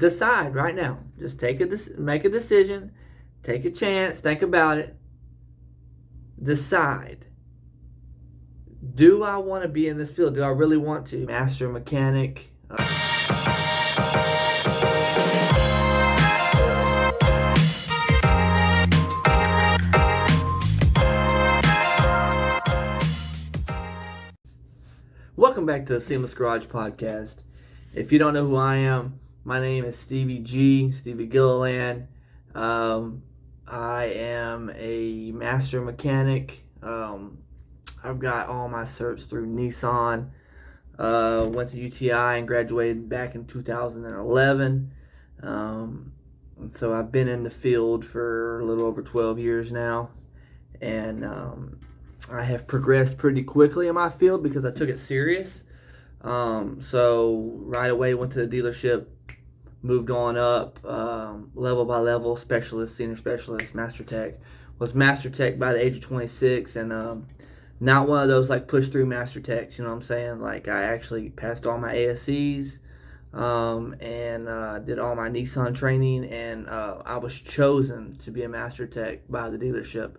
decide right now. Just make a decision, take a chance, think about it, decide. Do I want to be in this field? Do I really want to? Master mechanic. Welcome back to the Seamless Garage Podcast. If you don't know who I am, my name is Stevie Gilliland. I am a master mechanic. I've got all my certs through Nissan. Went to UTI and graduated back in 2011. And so I've been in the field for a little over 12 years now. And I have progressed pretty quickly in my field because I took it serious. So right away went to the dealership, moved on up level by level, specialist, senior specialist, master tech. Was master tech by the age of 26, and not one of those like push through master techs, you know what I'm saying? Like I actually passed all my ASCs and did all my Nissan training, and I was chosen to be a master tech by the dealership.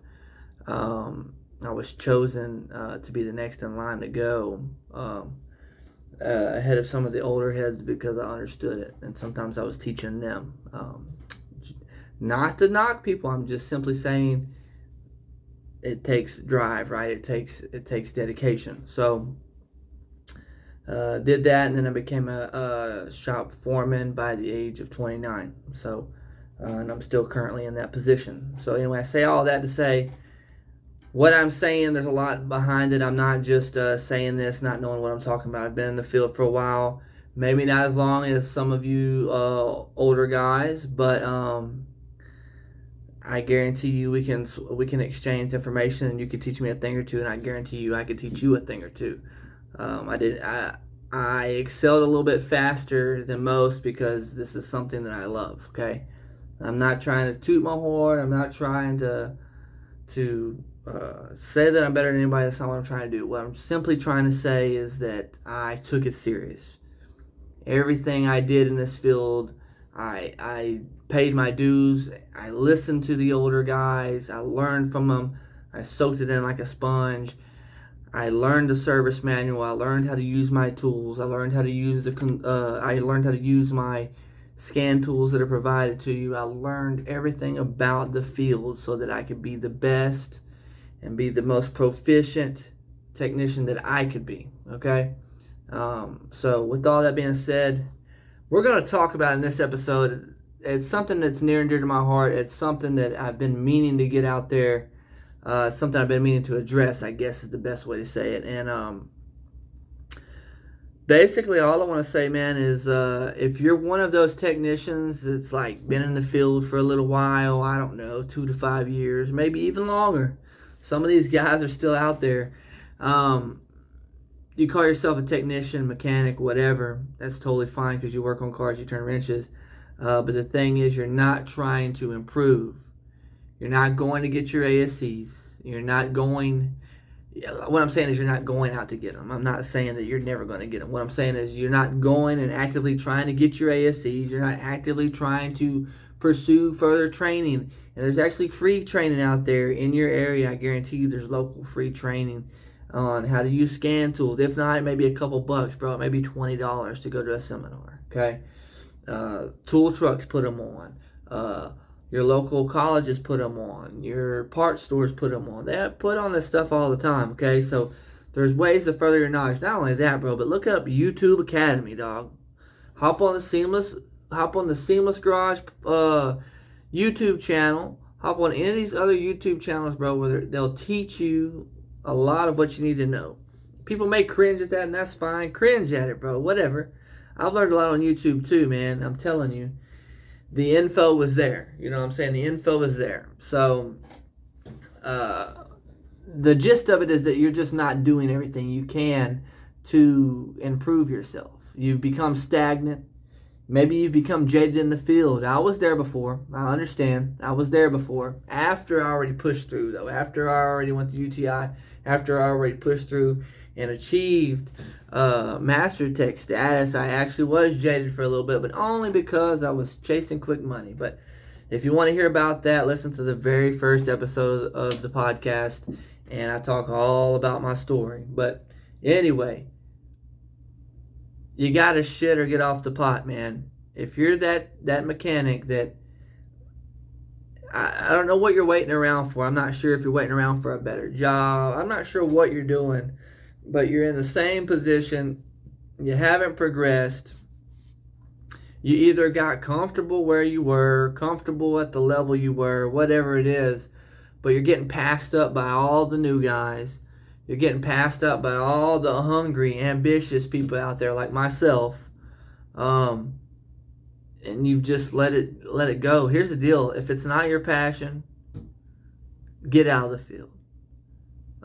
I was chosen to be the next in line to go ahead of some of the older heads because I understood it, and sometimes I was teaching them. Not to knock people, I'm just simply saying it takes drive, right? It takes dedication. So did that, and then I became a shop foreman by the age of 29. So and I'm still currently in that position. So anyway, I say all that to say, what I'm saying, there's a lot behind it. I'm not just saying this, not knowing what I'm talking about. I've been in the field for a while. Maybe not as long as some of you older guys, but I guarantee you we can exchange information, and you can teach me a thing or two, and I guarantee you I could teach you a thing or two. I excelled a little bit faster than most because this is something that I love, okay? I'm not trying to toot my horn. I'm not trying to say that I'm better than anybody. That's not what I'm trying to do. What I'm simply trying to say is that I took it serious. Everything I did in this field, I paid my dues. I listened to the older guys. I learned from them. I soaked it in like a sponge. I learned the service manual. I learned how to use my tools. I learned how to use my scan tools that are provided to you. I learned everything about the field so that I could be the best and be the most proficient technician that I could be, okay? So with all that being said, we're going to talk about in this episode, it's something that's near and dear to my heart. It's something that I've been meaning to get out there. Something I've been meaning to address, I guess is the best way to say it. And basically all I want to say, man, is if you're one of those technicians that's like been in the field for a little while, I don't know, 2 to 5 years, maybe even longer. Some of these guys are still out there. You call yourself a technician, mechanic, whatever. That's totally fine because you work on cars, you turn wrenches. But the thing is, you're not trying to improve. You're not going to get your ASCs. You're not going... What I'm saying is you're not going out to get them. I'm not saying that you're never going to get them. What I'm saying is you're not going and actively trying to get your ASCs. You're not actively trying to pursue further training. And there's actually free training out there in your area. I guarantee you there's local free training on how to use scan tools. If not, maybe a couple bucks, bro. Maybe $20 to go to a seminar, okay? Tool trucks put them on. Your local colleges put them on. Your parts stores put them on. They put on this stuff all the time, okay? So there's ways to further your knowledge. Not only that, bro, but look up YouTube Academy, dog. Hop on the Seamless Garage YouTube channel. Hop on any of these other YouTube channels, bro, where they'll teach you a lot of what you need to know. People may cringe at that, and that's fine. Cringe at it, bro. Whatever. I've learned a lot on YouTube too, man. I'm telling you. The info was there. You know what I'm saying? The info was there. So, the gist of it is that you're just not doing everything you can to improve yourself. You've become stagnant. Maybe you've become jaded in the field. I was there before. I understand. I was there before. After I already pushed through, though. After I already went to UTI. After I already pushed through and achieved master tech status, I actually was jaded for a little bit, but only because I was chasing quick money. But if you want to hear about that, listen to the very first episode of the podcast, and I talk all about my story. But anyway, you got to shit or get off the pot, man. If you're that mechanic that, I don't know what you're waiting around for. I'm not sure if you're waiting around for a better job. I'm not sure what you're doing, but you're in the same position. You haven't progressed. You either got comfortable where you were, comfortable at the level you were, whatever it is, but you're getting passed up by all the new guys. You're getting passed up by all the hungry, ambitious people out there like myself. And you've just let it go. Here's the deal. If it's not your passion, get out of the field.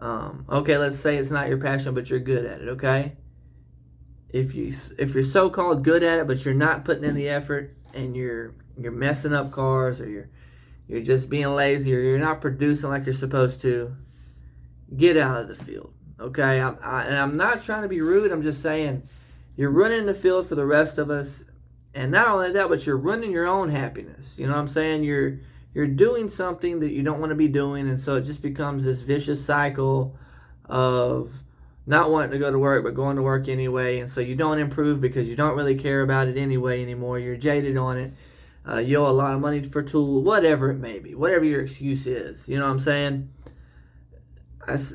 Okay, let's say it's not your passion, but you're good at it, okay? If you're so-called good at it, but you're not putting in the effort, and you're messing up cars, or you're just being lazy, or you're not producing like you're supposed to, get out of the field, okay? And I'm not trying to be rude. I'm just saying you're running the field for the rest of us. And not only that, but you're ruining your own happiness. You know what I'm saying? You're doing something that you don't want to be doing, and so it just becomes this vicious cycle of not wanting to go to work, but going to work anyway. And so you don't improve because you don't really care about it anyway anymore. You're jaded on it. You owe a lot of money for tools, whatever it may be, whatever your excuse is. You know what I'm saying?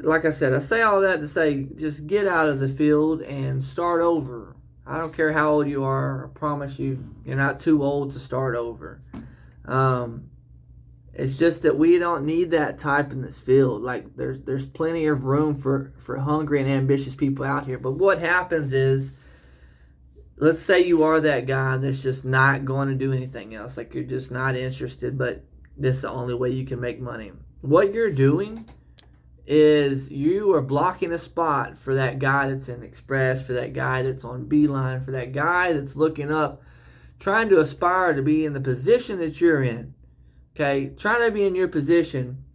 Like I said, I say all that to say just get out of the field and start over. I don't care how old you are. I promise you, you're not too old to start over. It's just that we don't need that type in this field. Like there's plenty of room for hungry and ambitious people out here. But what happens is, let's say you are that guy that's just not going to do anything else. Like you're just not interested, but this is the only way you can make money. What you're doing is you are blocking a spot for that guy that's in Express, for that guy that's on Beeline, for that guy that's looking up, trying to aspire to be in the position that you're in. Okay? Trying to be in your position.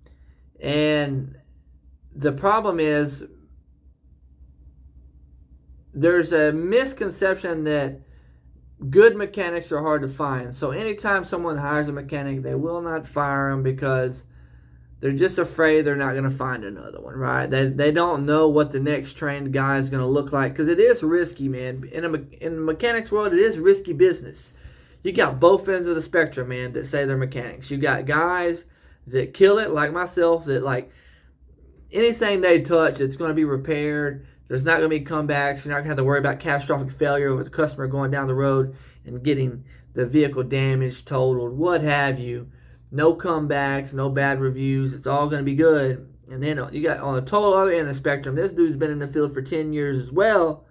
And the problem is there's a misconception that good mechanics are hard to find. So anytime someone hires a mechanic, they will not fire him because they're just afraid they're not going to find another one, right? They don't know what the next trained guy is going to look like, because it is risky, man. In the mechanics world, it is risky business. You got both ends of the spectrum, man, that say they're mechanics. You got guys that kill it, like myself, that like anything they touch, it's going to be repaired. There's not going to be comebacks. You're not going to have to worry about catastrophic failure with the customer going down the road and getting the vehicle damaged, totaled, what have you. No comebacks, no bad reviews. It's all going to be good. And then you got on the total other end of the spectrum, this dude's been in the field for 10 years as well,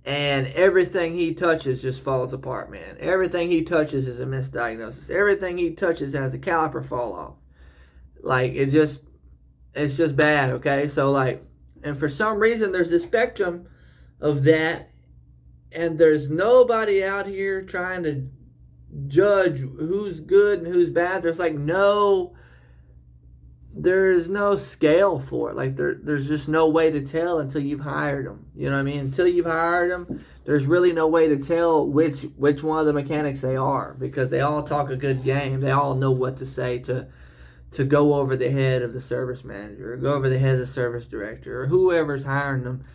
and everything he touches just falls apart, man. Everything he touches is a misdiagnosis. Everything he touches has a caliper fall off. Like, it's just bad, okay? So, like, and for some reason, there's a spectrum of that, and there's nobody out here trying to judge who's good and who's bad. There's no scale for it. Like there's just no way to tell until you've hired them. You know what I mean? Until you've hired them, there's really no way to tell which one of the mechanics they are, because they all talk a good game. They all know what to say to go over the head of the service manager, or go over the head of the service director, or whoever's hiring them.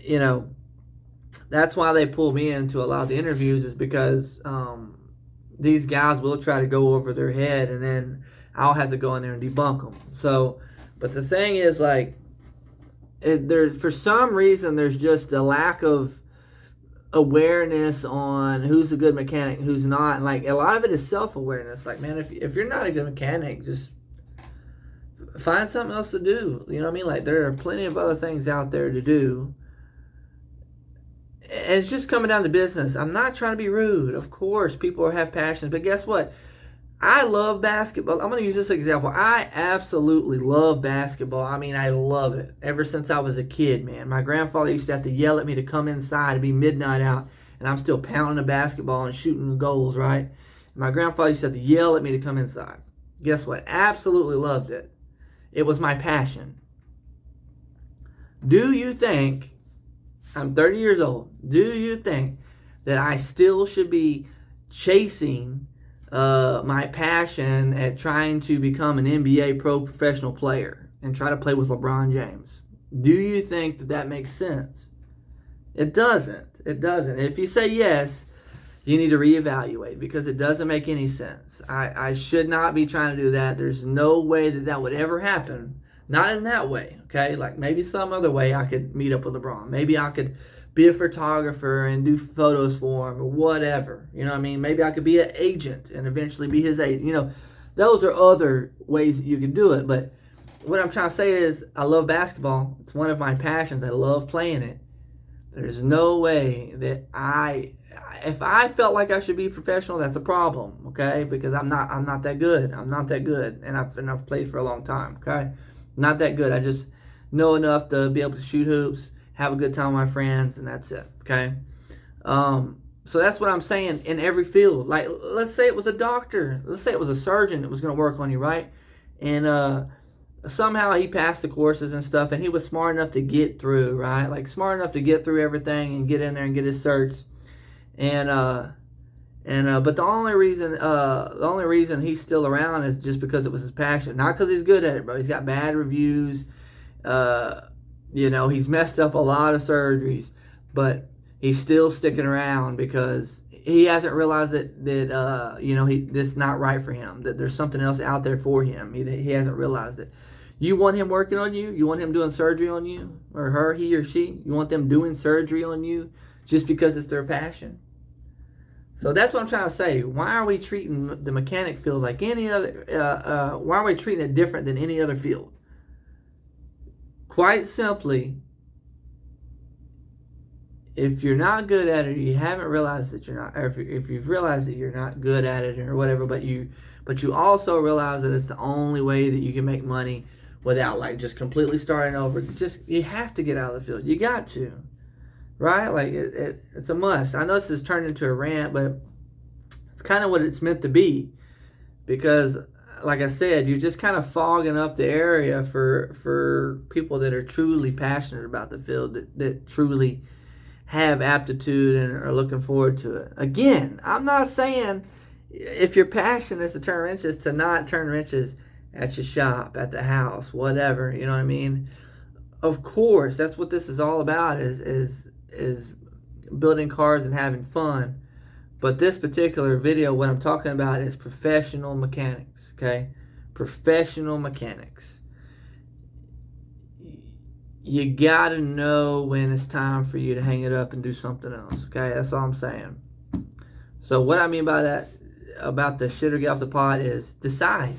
You know, that's why they pull me into a lot of the interviews, is because these guys will try to go over their head, and then I'll have to go in there and debunk them. So, but the thing is, like, for some reason, there's just a lack of awareness on who's a good mechanic, who's not. And, like, a lot of it is self-awareness. Like, man, if you're not a good mechanic, just find something else to do. You know what I mean? Like, there are plenty of other things out there to do. And it's just coming down to business. I'm not trying to be rude. Of course, people have passions. But guess what? I love basketball. I'm going to use this example. I absolutely love basketball. I mean, I love it. Ever since I was a kid, man. My grandfather used to have to yell at me to come inside. It'd be midnight out, and I'm still pounding the basketball and shooting goals, right? My grandfather used to have to yell at me to come inside. Guess what? Absolutely loved it. It was my passion. Do you think, I'm 30 years old, do you think that I still should be chasing my passion at trying to become an NBA professional player and try to play with LeBron James? Do you think that that makes sense? It doesn't. It doesn't. If you say yes, you need to reevaluate, because it doesn't make any sense. I should not be trying to do that. There's no way that that would ever happen. Not in that way, okay? Like maybe some other way I could meet up with LeBron. Maybe I could be a photographer and do photos for him or whatever. You know what I mean? Maybe I could be an agent and eventually be his agent. You know, those are other ways that you can do it. But what I'm trying to say is I love basketball. It's one of my passions. I love playing it. There's no way that if I felt like I should be professional, that's a problem, okay? Because I'm not that good. I'm not that good, and I've played for a long time, okay? Not that good. I just know enough to be able to shoot hoops, have a good time with my friends, and that's it, okay? So that's what I'm saying in every field. Like, let's say it was a doctor. Let's say it was a surgeon that was going to work on you, right? And somehow he passed the courses and stuff, and he was smart enough to get through, right? Like smart enough to get through everything and get in there and get his certs. But the only reason he's still around is just because it was his passion, not because he's good at it, bro. He's got bad reviews. He's messed up a lot of surgeries, but he's still sticking around because he hasn't realized that this is not right for him. That there's something else out there for him. He hasn't realized it. You want him working on you? You want him doing surgery on you, or her, he or she? You want them doing surgery on you just because it's their passion? So that's what I'm trying to say. Why are we treating the mechanic field like any other? Why are we treating it different than any other field? Quite simply, if you're not good at it, or you haven't realized that you're not, or if you've realized that you're not good at it or whatever, but you also realize that it's the only way that you can make money without like just completely starting over. You have to get out of the field. You got to. Right? Like, it's a must. I know this has turned into a rant, but it's kind of what it's meant to be. Because, like I said, you're just kind of fogging up the area for people that are truly passionate about the field, that truly have aptitude and are looking forward to it. Again, I'm not saying if your passion is to turn wrenches, to not turn wrenches at your shop, at the house, whatever. You know what I mean? Of course, that's what this is all about, is building cars and having fun. But this particular video, what I'm talking about is professional mechanics, okay? Professional mechanics. You gotta know when it's time for you to hang it up and do something else, okay? That's all I'm saying. So what I mean by that, about the shit or get off the pot, is decide.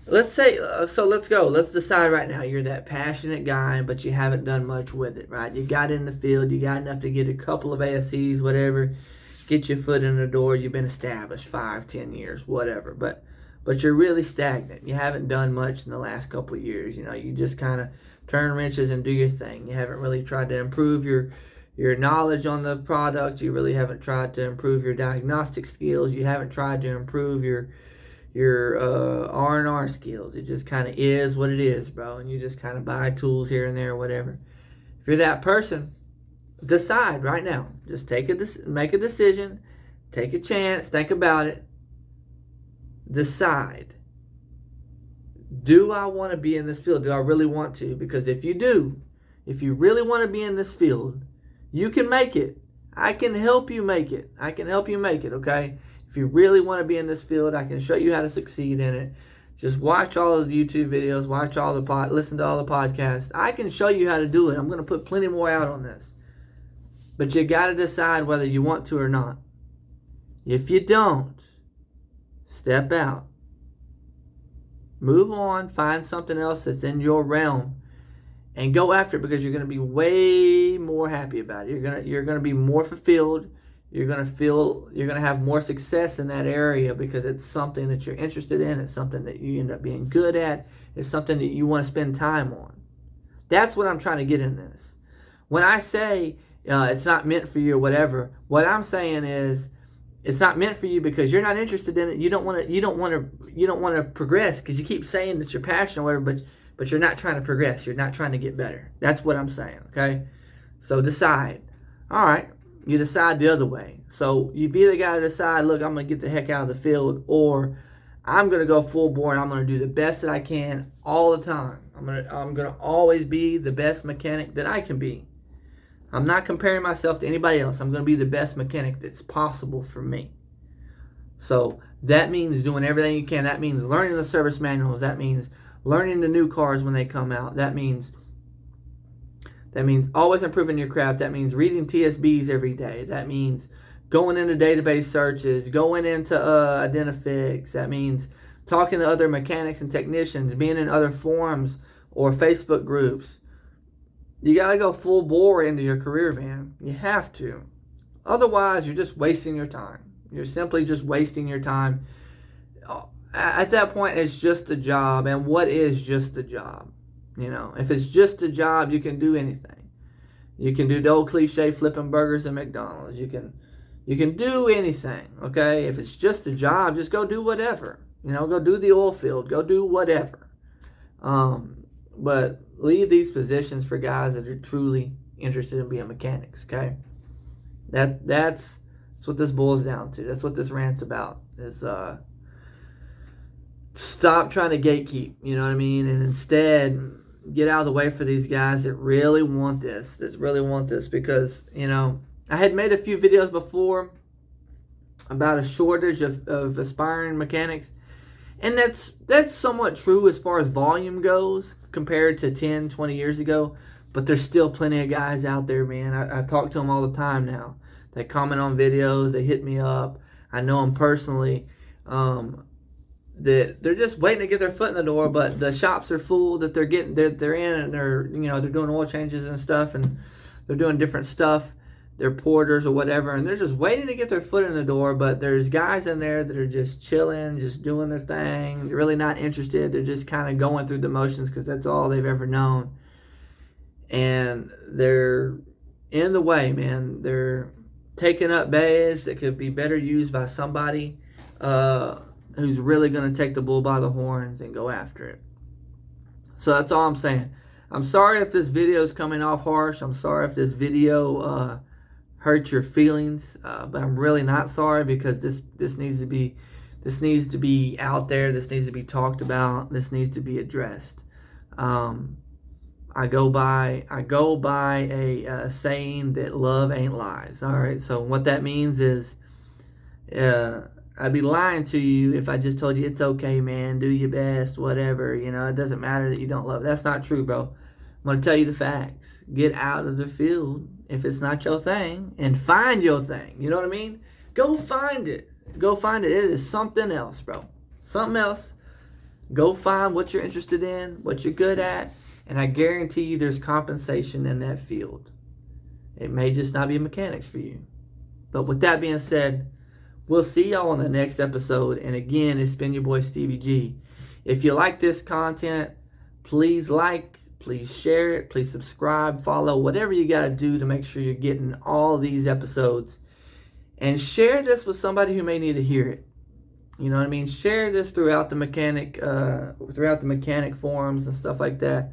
Let's say, let's go. Let's decide right now. You're that passionate guy, but you haven't done much with it, right? You got in the field. You got enough to get a couple of ASCs, whatever. Get your foot in the door. You've been established 5, 10 years, whatever. But you're really stagnant. You haven't done much in the last couple of years. You know, you just kind of turn wrenches and do your thing. You haven't really tried to improve your knowledge on the product. You really haven't tried to improve your diagnostic skills. You haven't tried to improve your R&R skills. It just kind of is what it is, bro. And you just kind of buy tools here and there, whatever. If you're that person, decide right now. Just make a decision. Take a chance. Think about it. Decide. Do I want to be in this field? Do I really want to? Because if you do, if you really want to be in this field, you can make it. I can help you make it. Okay? If you really want to be in this field, I can show you how to succeed in it. Just watch all of the YouTube videos, listen to all the podcasts. I can show you how to do it. I'm going to put plenty more out on this. But you got to decide whether you want to or not. If you don't, step out. Move on, find something else that's in your realm and go after it, because you're going to be way more happy about it. You're going to be more fulfilled. You're going to have more success in that area because it's something that you're interested in. It's something that you end up being good at. It's something that you want to spend time on. That's what I'm trying to get in this. When I say it's not meant for you or whatever, what I'm saying is it's not meant for you because you're not interested in it. You don't want to progress because you keep saying that you're passionate or whatever, but you're not trying to progress. You're not trying to get better. That's what I'm saying, okay? So decide. All right, you decide the other way. So you either got to decide, look, I'm going to get the heck out of the field, or I'm going to go full bore and I'm going to do the best that I can all the time. I'm going to always be the best mechanic that I can be. I'm not comparing myself to anybody else. I'm going to be the best mechanic that's possible for me. So that means doing everything you can. That means learning the service manuals. That means learning the new cars when they come out. That means always improving your craft. That means reading TSBs every day. That means going into database searches, going into Identifix. That means talking to other mechanics and technicians, being in other forums or Facebook groups. You got to go full bore into your career, man. You have to. Otherwise, you're just wasting your time. You're simply just wasting your time. At that point, it's just a job. And what is just a job? You know, if it's just a job, you can do anything. You can do the old cliche flipping burgers at McDonald's. You can do anything, okay? If it's just a job, just go do whatever. You know, go do the oil field. Go do whatever. But leave these positions for guys that are truly interested in being mechanics, okay? That's what this boils down to. That's what this rant's about. Is stop trying to gatekeep, you know what I mean? And instead, get out of the way for these guys that really want this. Because, you know, I had made a few videos before about a shortage of aspiring mechanics. And that's somewhat true as far as volume goes compared to 10, 20 years ago. But there's still plenty of guys out there, man. I talk to them all the time now. They comment on videos. They hit me up. I know them personally. That they're just waiting to get their foot in the door, but the shops are full that they're in, and they're doing oil changes and stuff, and they're doing different stuff. They're porters or whatever, and they're just waiting to get their foot in the door. But there's guys in there that are just chilling, just doing their thing. They're really not interested. They're just kind of going through the motions because that's all they've ever known. And they're in the way, man. They're taking up bays that could be better used by somebody who's really going to take the bull by the horns and go after it. So that's all I'm saying. I'm sorry if this video is coming off harsh. I'm sorry if this video hurt your feelings, but I'm really not sorry, because this needs to be out there. This needs to be talked about. This needs to be addressed. I go by a saying that love ain't lies. All right. So what that means is, I'd be lying to you if I just told you it's okay, man, do your best, whatever. You know, it doesn't matter that you don't love. That's not true, bro. I'm going to tell you the facts. Get out of the field if it's not your thing, and find your thing. You know what I mean? Go find it. Go find it. It is something else, bro. Something else. Go find what you're interested in, what you're good at, and I guarantee you there's compensation in that field. It may just not be mechanics for you. But with that being said, we'll see y'all on the next episode. And again, it's been your boy Stevie G. If you like this content, please like, please share it, please subscribe, follow, whatever you got to do to make sure you're getting all these episodes. And share this with somebody who may need to hear it. You know what I mean? Share this throughout the mechanic forums and stuff like that.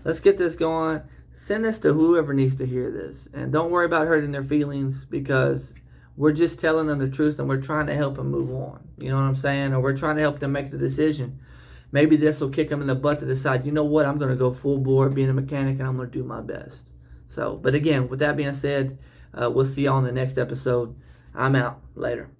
Let's get this going. Send this to whoever needs to hear this. And don't worry about hurting their feelings, because we're just telling them the truth, and we're trying to help them move on. You know what I'm saying? Or we're trying to help them make the decision. Maybe this will kick them in the butt to decide, you know what, I'm going to go full bore being a mechanic, and I'm going to do my best. So, but again, with that being said, we'll see y'all on the next episode. I'm out. Later.